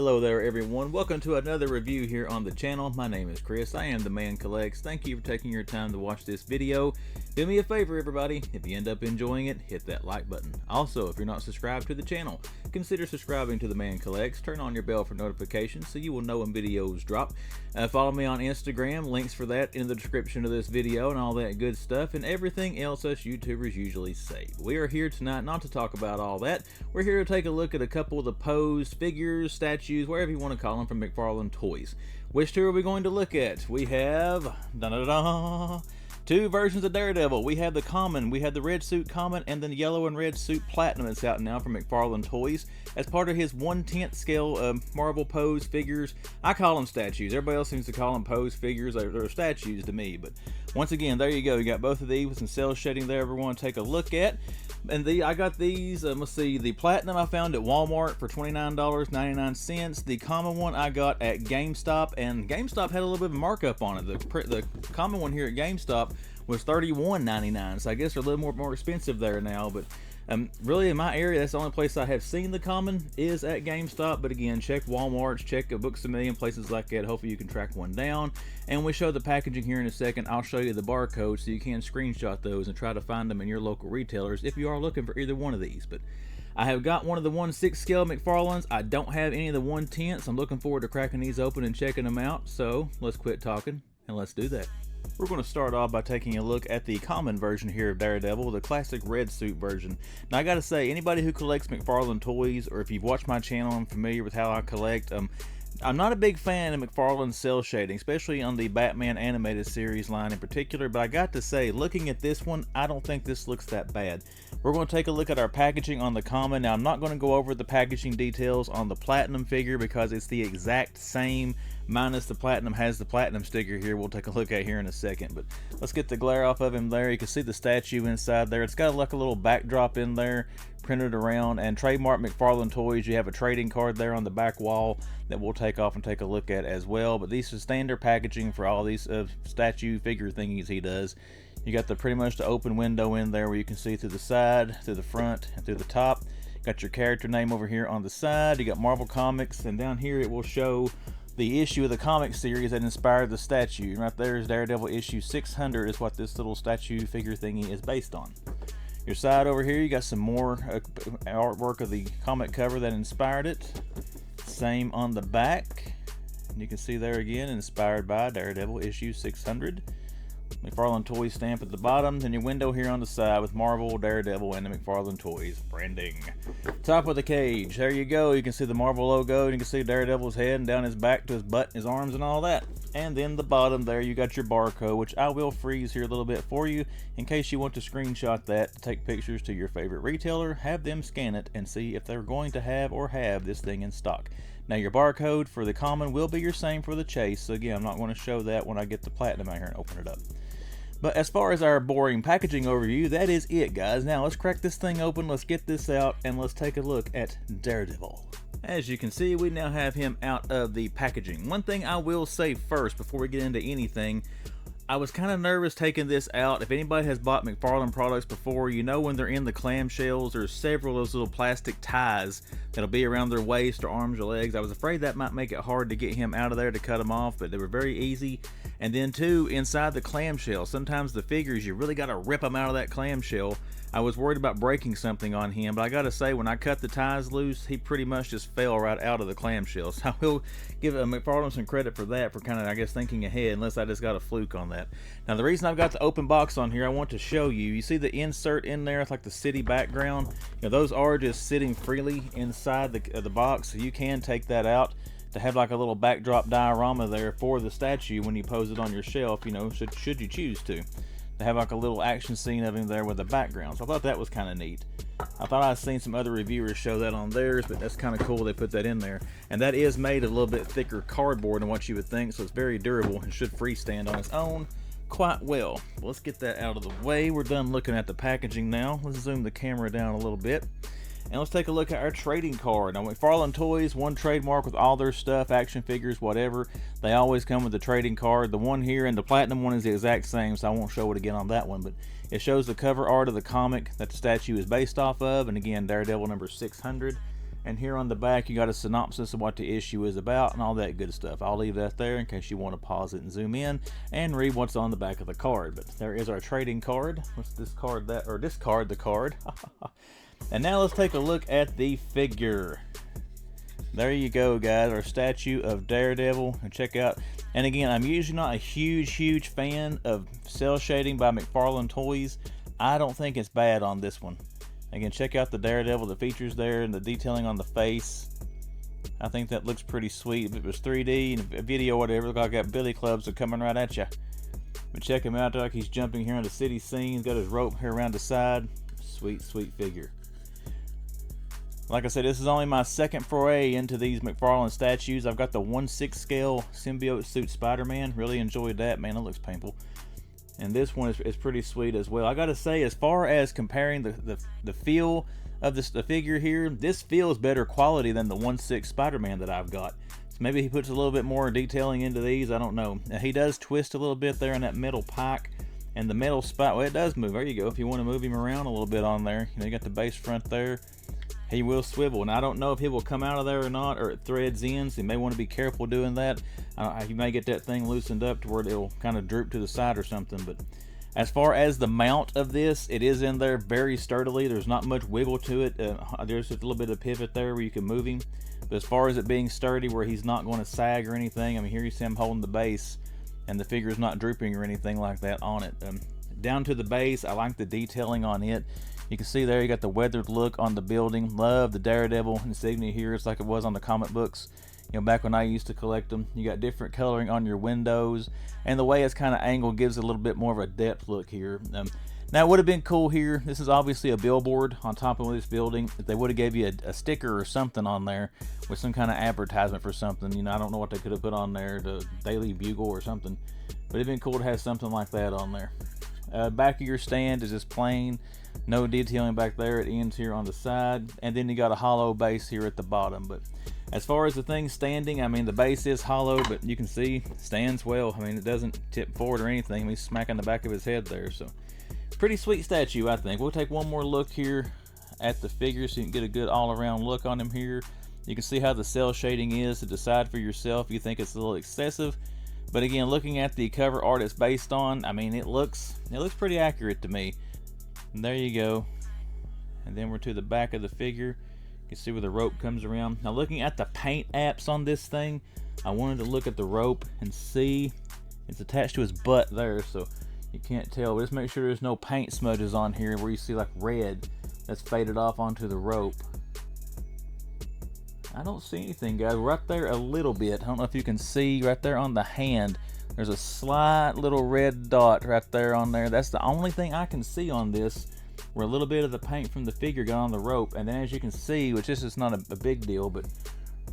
Hello there everyone, welcome to another review here on the channel. My name is Chris, I am the Man Collects. Thank you for taking your time to watch this video. Do me a favor everybody, if you end up enjoying it, hit that like button. Also, if you're not subscribed to the channel, consider subscribing to the Man Collects. Turn on your bell for notifications so you will know when videos drop. Follow me on Instagram, links for that in the description of this video and all that good stuff and everything else us YouTubers usually say. We are here tonight not to talk about all that. We're here to take a look at a couple of the posed figures, statues, whatever you want to call them, from McFarlane Toys. Which two are we going to look at? We have two versions of Daredevil. We have the common, we have the red suit common, and then the yellow and red suit platinum that's out now from McFarlane Toys as part of his 1/10 scale Marvel pose figures. I call them statues. Everybody else seems to call them pose figures. They're statues to me, but once again, there you go. You got both of these with some cell shading there we want to take a look at. And I got these, let's see, the platinum I found at Walmart for $29.99. The common one I got at GameStop, and GameStop had a little bit of a markup on it. The common one here at GameStop was $31.99, so I guess they're a little more expensive there now. But really in my area, that's the only place I have seen the common is at GameStop. But again, check Walmart, check Books A Million, places like that. Hopefully you can track one down. And we show the packaging here in a second. I'll show you the barcode so you can screenshot those and try to find them in your local retailers if you are looking for either one of these. But I have got one of the 1/6 scale McFarlanes. I don't have any of the 1/10s. I'm looking forward to cracking these open and checking them out. So let's quit talking and let's do that. We're going to start off by taking a look at the common version here of Daredevil, the classic red suit version. Now I gotta say, anybody who collects McFarlane Toys, or if you've watched my channel and familiar with how I collect, I'm not a big fan of McFarlane's cell shading, especially on the Batman animated series line in particular, but I got to say, looking at this one, I don't think this looks that bad. We're going to take a look at our packaging on the common. Now I'm not going to go over the packaging details on the platinum figure because it's the exact same, minus the platinum has the platinum sticker here we'll take a look at here in a second. But let's get the glare off of him there. You can see the statue inside there. It's got like a little backdrop in there printed around, and trademark McFarlane Toys. You have a trading card there on the back wall that we'll take off and take a look at as well. But these are standard packaging for all these statue figure thingies he does. You got the pretty much the open window in there where you can see through the side, through the front, and through the top. Got your character name over here on the side. You got Marvel Comics, and down here it will show the issue of the comic series that inspired the statue. Right there is Daredevil issue 600 is what this little statue figure thingy is based on. Your side over here, you got some more artwork of the comic cover that inspired it. Same on the back. And you can see there again, inspired by Daredevil issue 600. McFarlane Toys stamp at the bottom, then your window here on the side with Marvel, Daredevil, and the McFarlane Toys branding. Top of the cage, there you go. You can see the Marvel logo, and you can see Daredevil's head and down his back to his butt, his arms, and all that. And then the bottom there, you got your barcode, which I will freeze here a little bit for you in case you want to screenshot that to take pictures to your favorite retailer, have them scan it, and see if they're going to have or have this thing in stock. Now your barcode for the common will be your same for the chase, so again, I'm not going to show that when I get the platinum out here and open it up. But as far as our boring packaging overview, that is it, guys. Now let's crack this thing open, let's get this out, and let's take a look at Daredevil. As you can see, we now have him out of the packaging. One thing I will say first before we get into anything, I was kind of nervous taking this out. If anybody has bought McFarlane products before, you know when they're in the clamshells, there's several of those little plastic ties that'll be around their waist or arms or legs. I was afraid that might make it hard to get him out of there to cut them off, but they were very easy. And then too, inside the clamshell, sometimes the figures, you really got to rip them out of that clamshell. I was worried about breaking something on him, but I gotta say, when I cut the ties loose, he pretty much just fell right out of the clamshell. So I will give McFarlane some credit for that, for kind of, I guess, thinking ahead, unless I just got a fluke on that. Now the reason I've got the open box on here, I want to show you. You see the insert in there, it's like the city background. You know, those are just sitting freely inside the box, so you can take that out to have like a little backdrop diorama there for the statue when you pose it on your shelf, you know, should you choose to have like a little action scene of him there with the background. So I thought that was kind of neat. I thought I'd seen some other reviewers show that on theirs, but that's kind of cool they put that in there. And that is made of a little bit thicker cardboard than what you would think, so it's very durable and should freestand on its own quite well. Let's get that out of the way. We're done looking at the packaging now. Let's zoom the camera down a little bit. And let's take a look at our trading card. Now, McFarlane Toys, one trademark with all their stuff, action figures, whatever. They always come with the trading card. The one here and the platinum one is the exact same, so I won't show it again on that one. But it shows the cover art of the comic that the statue is based off of. And again, Daredevil number 600. And here on the back, you got a synopsis of what the issue is about and all that good stuff. I'll leave that there in case you want to pause it and zoom in and read what's on the back of the card. But there is our trading card. Let's discard that, or discard the card. And now let's take a look at the figure. There you go, guys, our statue of Daredevil. And check out, and again, I'm usually not a huge fan of cell shading by McFarlane Toys. I don't think it's bad on this one. Again, check out the Daredevil, the features there, and the detailing on the face. I think that looks pretty sweet. If it was 3D and a video or whatever, look like I got billy clubs are coming right at you. But check him out, like he's jumping here on the city scene. He's got his rope here around the side. Sweet figure. Like I said, this is only my second foray into these McFarlane statues. I've got the 1/6 scale symbiote suit Spider-Man. Really enjoyed that, man. It looks painful. And this one is pretty sweet as well. I gotta say, as far as comparing the feel of the figure here, this feels better quality than the 1/6 Spider-Man that I've got. So maybe he puts a little bit more detailing into these, I don't know. Now, he does twist a little bit there in that metal pike, and the metal spot, well, it does move. There you go. If you want to move him around a little bit on there, you know, you got the base front there. He will swivel, and I don't know if he will come out of there or not, or it threads in, so you may want to be careful doing that. You may get that thing loosened up to where it'll kind of droop to the side or something. But as far as the mount of this, it is in there very sturdily. There's not much wiggle to it. There's just a little bit of pivot there where you can move him. But as far as it being sturdy where he's not going to sag or anything, I mean, here you see him holding the base, and the figure is not drooping or anything like that on it. Down to the base, I like the detailing on it. You can see there you got the weathered look on the building. Love the Daredevil insignia here. It's like it was on the comic books, you know, back when I used to collect them. You got different coloring on your windows, and the way it's kind of angled gives a little bit more of a depth look here. Now it would have been cool here. This is obviously a billboard on top of this building. If they would have gave you a sticker or something on there with some kind of advertisement for something, you know, I don't know what they could have put on there, the Daily Bugle or something, but it'd been cool to have something like that on there. Back of your stand is just plain. No detailing back there. It ends here on the side, and then you got a hollow base here at the bottom. But as far as the thing standing, I mean, the base is hollow, but you can see stands well. I mean, it doesn't tip forward or anything. I mean, he's smacking the back of his head there, so pretty sweet statue, I think. We'll take one more look here at the figure so you can get a good all-around look on him here. You can see how the cell shading is to decide for yourself. You think it's a little excessive, but again, looking at the cover art it's based on, I mean, it looks pretty accurate to me. And there you go. And then we're to the back of the figure. You can see where the rope comes around. Now, looking at the paint apps on this thing, I wanted to look at the rope and see it's attached to his butt there, so you can't tell. But just make sure there's no paint smudges on here where you see like red that's faded off onto the rope. I don't see anything, guys. Right there a little bit. I don't know if you can see right there on the hand. There's a slight little red dot right there on there. That's the only thing I can see on this, where a little bit of the paint from the figure got on the rope. And then as you can see, which this is not a big deal, but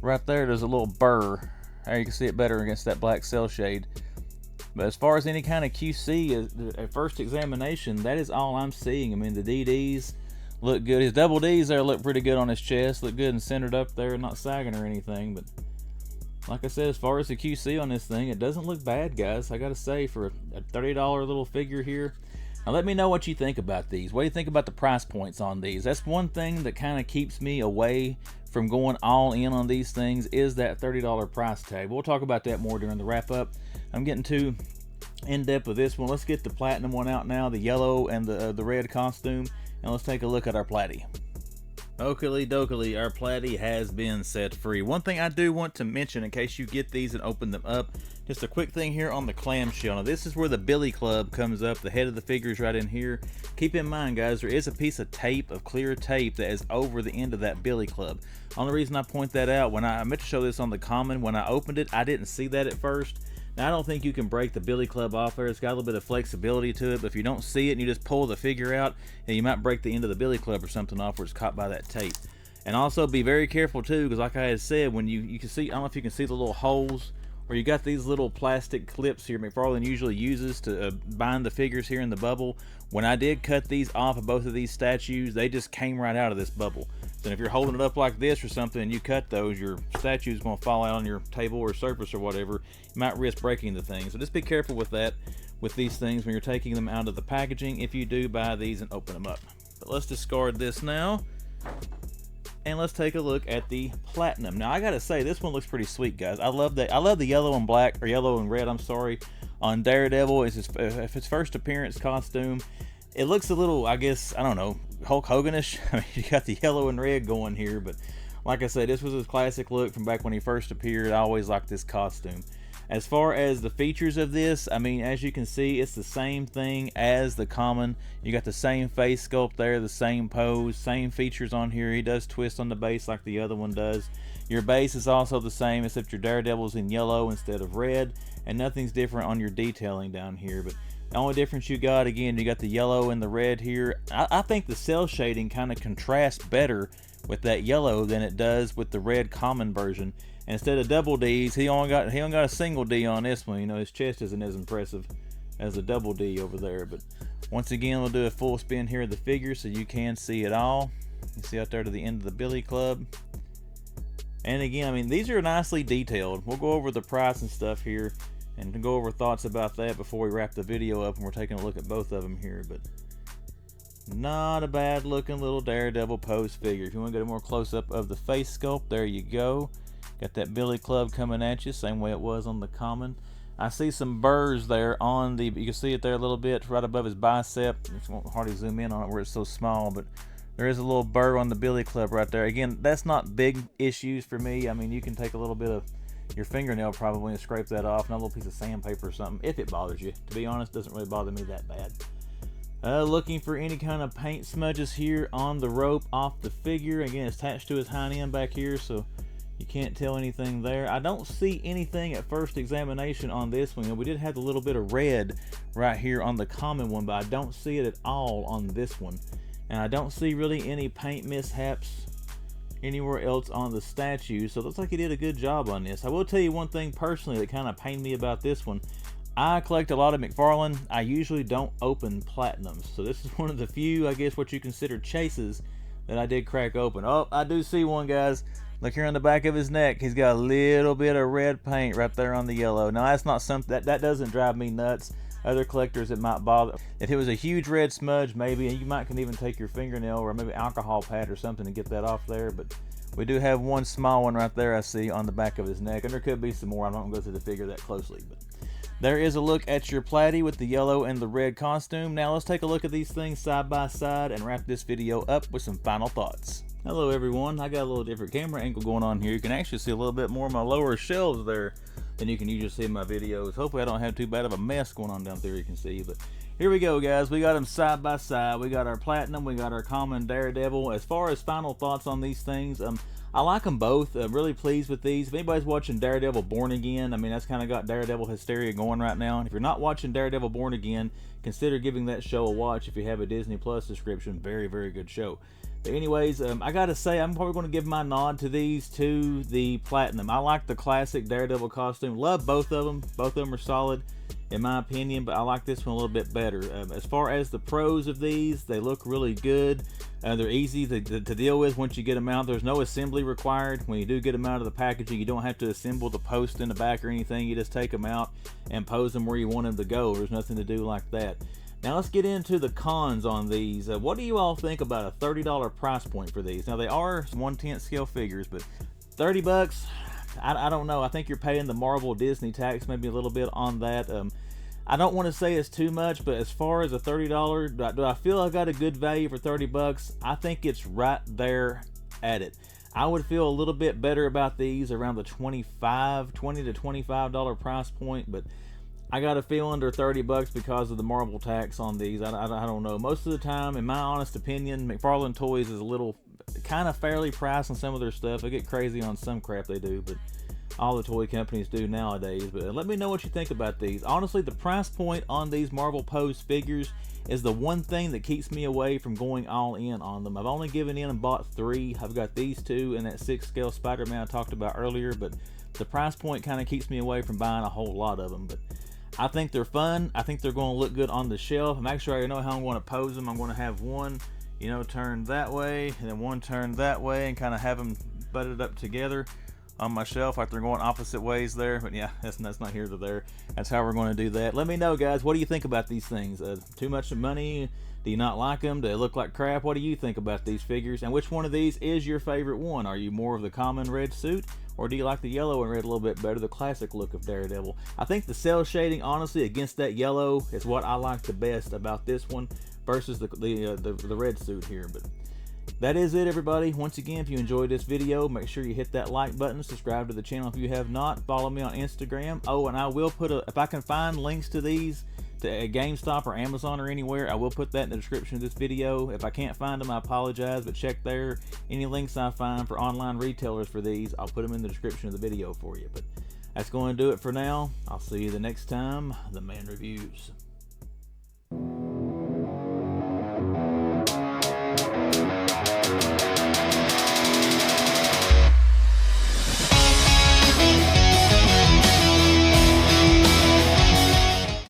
right there's a little burr. There you can see it better against that black cell shade. But as far as any kind of QC, at first examination, that is all I'm seeing. I mean, the DDs look good. His double Ds there look pretty good on his chest. Look good and centered up there, not sagging or anything. But like I said, as far as the QC on this thing, it doesn't look bad, guys. I gotta say, for a $30 little figure here. Now let me know what you think about these. What do you think about the price points on these? That's one thing that kind of keeps me away from going all in on these things, is that $30 price tag. We'll talk about that more during the wrap up. I'm getting too in depth with this one. Let's get the platinum one out now, the yellow and the red costume, and let's take a look at our platy. Oakley dokley, our platy has been set free. One thing I do want to mention in case you get these and open them up, just a quick thing here on the clamshell. Now this is where the billy club comes up. The head of the figure is right in here. Keep in mind, guys, there is a piece of tape, of clear tape, that is over the end of that billy club. Only reason I point that out, when I meant to show this on the common, when I opened it, I didn't see that at first. Now, I don't think you can break the billy club off there. It's got a little bit of flexibility to it, but if you don't see it and you just pull the figure out, and you might break the end of the billy club or something off where it's caught by that tape. And also be very careful too, because like I had said, when you can see, I don't know if you can see the little holes where you got these little plastic clips here McFarlane usually uses to bind the figures here in the bubble. When I did cut these off of both of these statues, they just came right out of this bubble. So if you're holding it up like this or something and you cut those, your statue is going to fall out on your table or surface or whatever. You might risk breaking the thing. So just be careful with that, with these things when you're taking them out of the packaging, if you do buy these and open them up. But let's discard this now. and let's take a look at the platinum. Now I gotta say, this one looks pretty sweet, guys. I love the yellow and black, or yellow and red, I'm sorry, on Daredevil. It's his first appearance costume. It looks a little, I guess, I don't know, Hulk Hoganish. I mean, you got the yellow and red going here, but like I said, this was his classic look from back when he first appeared. I always liked this costume. As far as the features of this, I mean, as you can see, it's the same thing as the common. You got the same face sculpt there, the same pose, same features on here. He does twist on the base like the other one does. Your base is also the same, except your Daredevil's in yellow instead of red, and nothing's different on your detailing down here. But the only difference you got, again, you got the yellow and the red here. I think the cell shading kind of contrasts better with that yellow than it does with the red common version. And instead of double D's, he only got a single D on this one. You know, his chest isn't as impressive as a double D over there. But once again, we'll do a full spin here of the figure so you can see it all. You see out there to the end of the Billy Club. And again, I mean, these are nicely detailed. We'll go over the price and stuff here and go over thoughts about that before we wrap the video up, and we're taking a look at both of them here. But not a bad looking little Daredevil pose figure. If you want to get a more close up of the face sculpt, there you go. Got that Billy Club coming at you, same way it was on the common. I see some burrs there on the, you can see it there a little bit right above his bicep. I won't hardly zoom in on it where it's so small, but there is a little burr on the Billy Club right there. Again, that's not big issues for me. I mean, you can take a little bit of your fingernail probably and scrape that off, and a little piece of sandpaper or something, if it bothers you. To be honest, it doesn't really bother me that bad. Looking for any kind of paint smudges here on the rope off the figure. Again, it's attached to his hind end back here, so you can't tell anything there. I don't see anything at first examination on this one. We did have a little bit of red right here on the common one, but I don't see it at all on this one. And I don't see really any paint mishaps anywhere else on the statue, so it looks like he did a good job on this. I will tell you one thing personally that kind of pained me about this one. I collect a lot of McFarlane. I usually don't open platinums, so this is one of the few, I guess, what you consider chases that I did crack open. Oh, I do see one, guys. Look here on the back of his neck. He's got a little bit of red paint right there on the yellow. Now, that's not something that doesn't drive me nuts. Other collectors, it might bother. If it was a huge red smudge, maybe, and you might can even take your fingernail or maybe alcohol pad or something to get that off there. But we do have one small one right there I see on the back of his neck, and there could be some more. I'm not gonna go through the figure that closely, but there is a look at your platy with the yellow and the red costume. Now let's take a look at these things side by side and wrap this video up with some final thoughts. Hello everyone, I got a little different camera angle going on here. You can actually see a little bit more of my lower shelves there than you can usually see in my videos. Hopefully I don't have too bad of a mess going on down there, you can see. But here we go, guys. We got them side by side. We got our platinum, we got our common Daredevil. As far as final thoughts on these things, I like them both. I'm really pleased with these. If anybody's watching Daredevil Born Again, I mean, that's kind of got Daredevil hysteria going right now. And if you're not watching Daredevil Born Again, consider giving that show a watch if you have a Disney Plus subscription. Very, very good show. But anyways, I gotta say, I'm probably going to give my nod to these to the platinum. I like the classic Daredevil costume. Love both of them. Both of them are solid in my opinion, but I like this one a little bit better. As far as the pros of these, they look really good. They're easy to deal with once you get them out. There's no assembly required. When you do get them out of the packaging, you don't have to assemble the post in the back or anything. You just take them out and pose them where you want them to go. There's nothing to do like that. Now let's get into the cons on these. What do you all think about a $30 price point for these? Now they are 1/10 scale figures, but 30 bucks, I don't know. I think you're paying the Marvel Disney tax maybe a little bit on that. I don't want to say it's too much, but as far as a $30, do I feel I got a good value for 30 bucks? I think it's right there at it. I would feel a little bit better about these around the $20 to $25 price point, but I got a feel under 30 bucks because of the Marvel tax on these. I don't know. Most of the time, in my honest opinion, McFarlane Toys is a little kind of fairly priced on some of their stuff. They get crazy on some crap they do, but all the toy companies do nowadays. But let me know what you think about these. Honestly, the price point on these Marvel Pose figures is the one thing that keeps me away from going all in on them. I've only given in and bought 3. I've got these 2 and that 6 scale Spider-Man I talked about earlier, but the price point kind of keeps me away from buying a whole lot of them. But I think they're fun. I think they're going to look good on the shelf. I'm actually already know how I'm going to pose them. I'm going to have one, turn that way, and then one turn that way, and kind of have them butted up together on my shelf like they're going opposite ways there. But yeah, that's not here to there. That's how we're going to do that. Let me know, guys, what do you think about these things? Too much money? Do you not like them? Do they look like crap? What do you think about these figures? And which one of these is your favorite one? Are you more of the common red suit, or do you like the yellow and red a little bit better, the classic look of Daredevil? I think the cell shading, honestly, against that yellow is what I like the best about this one versus the red suit here. But that is it, everybody. Once again, if you enjoyed this video, make sure you hit that like button, subscribe to the channel if you have not, follow me on Instagram. Oh, and I will put if I can find links to these to GameStop or Amazon or anywhere, I will put that in the description of this video. If I can't find them, I apologize, but check there. Any links I find for online retailers for these, I'll put them in the description of the video for you. But that's going to do it for now. I'll see you the next time the man reviews.